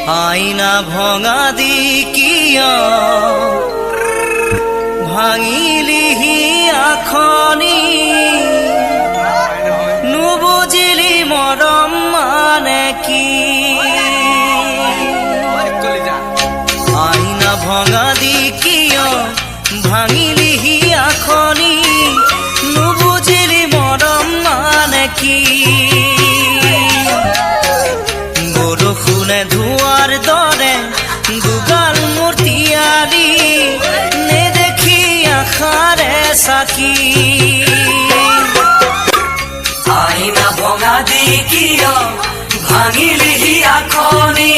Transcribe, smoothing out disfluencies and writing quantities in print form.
আইনা ভঙা দি কিয় ভাঙিলিহি আখনি নুবুজিলি মৰম মানে কি আইনা ভঙা দি কিয় ভাঙিলিহি আখনি নুবুজিলি মৰম মানে কি বৰষুণে ধোঁৱাৰ দৰে দুগাল মূৰ্তি আলি নেদেখি আশাৰে চাকি আইনা ভঙা দি কিয় ভাঙিলিহি আখনি